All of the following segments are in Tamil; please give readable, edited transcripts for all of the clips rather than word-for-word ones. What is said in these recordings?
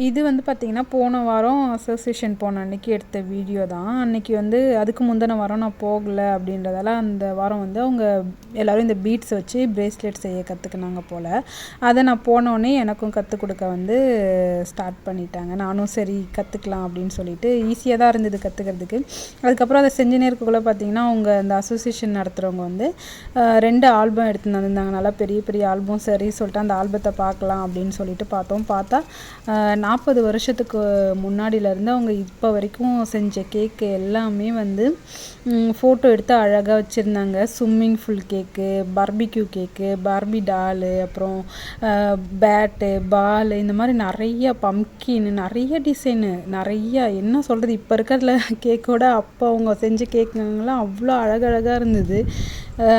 இது வந்து பார்த்திங்கன்னா, போன வாரம் அசோசியேஷன் போன அன்னைக்கு எடுத்த வீடியோ தான். அன்னைக்கு வந்து அதுக்கு முந்தின வாரம் நான் போகல அப்படின்றதால, அந்த வாரம் வந்து அவங்க எல்லோரும் இந்த பீட்ஸ் வச்சு பிரேஸ்லெட் செய்ய கற்றுக்கினாங்க போல். அதை நான் போனோடனே எனக்கும் கற்றுக் கொடுக்க வந்து ஸ்டார்ட் பண்ணிட்டாங்க. நானும் சரி கற்றுக்கலாம் அப்படின்னு சொல்லிட்டு ஈஸியாக தான் இருந்தது கற்றுக்கிறதுக்கு. அதுக்கப்புறம் அதை செஞ்சுனே இருக்கக்குள்ளே பார்த்திங்கன்னா, அவங்க அந்த அசோசியேஷன் நடத்துகிறவங்க வந்து 2 ஆல்பம் எடுத்துன்னு வந்திருந்தாங்க. நல்லா பெரிய பெரிய ஆல்பம். சரி சொல்லிட்டு அந்த ஆல்பத்தை பார்க்கலாம் அப்படின்னு சொல்லிட்டு பார்த்தா 40 வருஷத்துக்கு முன்னாடியிலேருந்து அவங்க இப்போ வரைக்கும் செஞ்ச கேக்கு எல்லாமே வந்து ஃபோட்டோ எடுத்து அழகாக வச்சுருந்தாங்க. ஸ்விம்மிங் ஃபுல் கேக்கு, பார்பிக்யூ கேக்கு, பார்பி டாலு, அப்புறம் பேட்டு, பாலு, இந்த மாதிரி நிறைய பம்கின், நிறைய டிசைனு, நிறையா என்ன சொல்கிறது, இப்போ இருக்கிறதுல கேக்கோட அப்போ அவங்க செஞ்ச கேக்குங்கெல்லாம் அவ்வளோ அழகழகாக இருந்தது.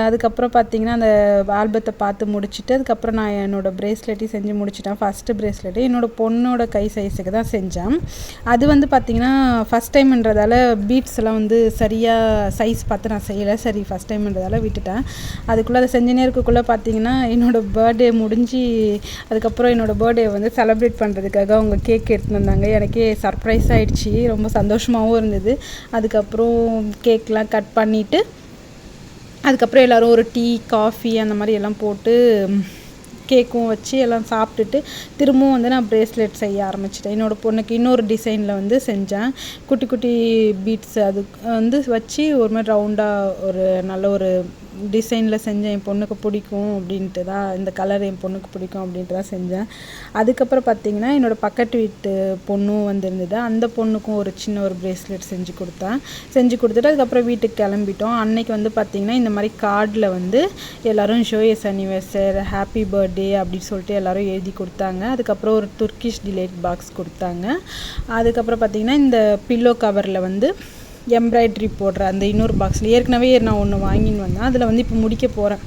அதுக்கப்புறம் பார்த்திங்கன்னா, அந்த ஆல்பத்தை பார்த்து முடிச்சுட்டு அதுக்கப்புறம் நான் என்னோடய பிரேஸ்லெட்டையும் செஞ்சு முடிச்சிட்டேன். ஃபஸ்ட்டு பிரேஸ்லெட்டு என்னோடய பொண்ணோட கை சைஸுக்கு தான் செஞ்சேன். அது வந்து பார்த்திங்கன்னா, ஃபஸ்ட் டைம்ன்றதால பீட்ஸ் எல்லாம் வந்து சரியாக சைஸ் பார்த்து நான் செய்யலை. சரி ஃபஸ்ட் டைம்ன்றதால விட்டுட்டேன். அதுக்குள்ளே அதை செஞ்சுனே இருக்கக்குள்ளே பார்த்திங்கன்னா, என்னோடய பர்த்டே முடிஞ்சு அதுக்கப்புறம் என்னோடய பர்த்டே வந்து செலிப்ரேட் பண்ணுறதுக்காக அவங்க கேக் எடுத்துன்னு வந்தாங்க. எனக்கே சர்ப்ரைஸ் ஆகிடுச்சி. ரொம்ப சந்தோஷமாகவும் இருந்தது. அதுக்கப்புறம் கேக்லாம் கட் பண்ணிவிட்டு அதுக்கப்புறம் எல்லோரும் ஒரு டீ, காஃபி அந்த மாதிரி எல்லாம் போட்டு கேக்கும் வச்சு எல்லாம் சாப்பிட்டுட்டு திரும்பவும் வந்து நான் பிரேஸ்லெட் செய்ய ஆரம்பிச்சிட்டேன். என்னோடய பொண்ணுக்கு இன்னொரு டிசைனில் வந்து செஞ்சேன். குட்டி குட்டி பீட்ஸ் அது வந்து வச்சு ஒரு மாதிரி ரவுண்டாக ஒரு நல்ல ஒரு டிசைனில் செஞ்சேன். என் பொண்ணுக்கு பிடிக்கும் அப்படின்ட்டு தான், இந்த கலர் என் பொண்ணுக்கு பிடிக்கும் அப்படின்ட்டு தான் செஞ்சேன். அதுக்கப்புறம் பார்த்திங்கன்னா, என்னோடய பக்கத்து வீட்டு பொண்ணும் வந்திருந்தது. அந்த பொண்ணுக்கும் ஒரு சின்ன ஒரு பிரேஸ்லெட் செஞ்சு கொடுத்துட்டு அதுக்கப்புறம் வீட்டுக்கு கிளம்பிட்டோம். அன்னைக்கு வந்து பார்த்திங்கன்னா, இந்த மாதிரி கார்டில் வந்து எல்லோரும் ஜோயஸ் அனிவர்சரி, ஹாப்பி பர்த்டே அப்படின்னு சொல்லிட்டு எல்லோரும் எழுதி கொடுத்தாங்க. அதுக்கப்புறம் ஒரு துர்க்கிஷ் டிலைட் பாக்ஸ் கொடுத்தாங்க. அதுக்கப்புறம் பார்த்திங்கன்னா, இந்த பில்லோ கவரில் வந்து எம்ப்ராய்ட்ரி போடுற அந்த இன்னொரு பாக்ஸில் ஏற்கனவே நான் ஒன்று வாங்கின்னு வந்தேன். அதில் வந்து இப்போ முடிக்க போகிறேன்.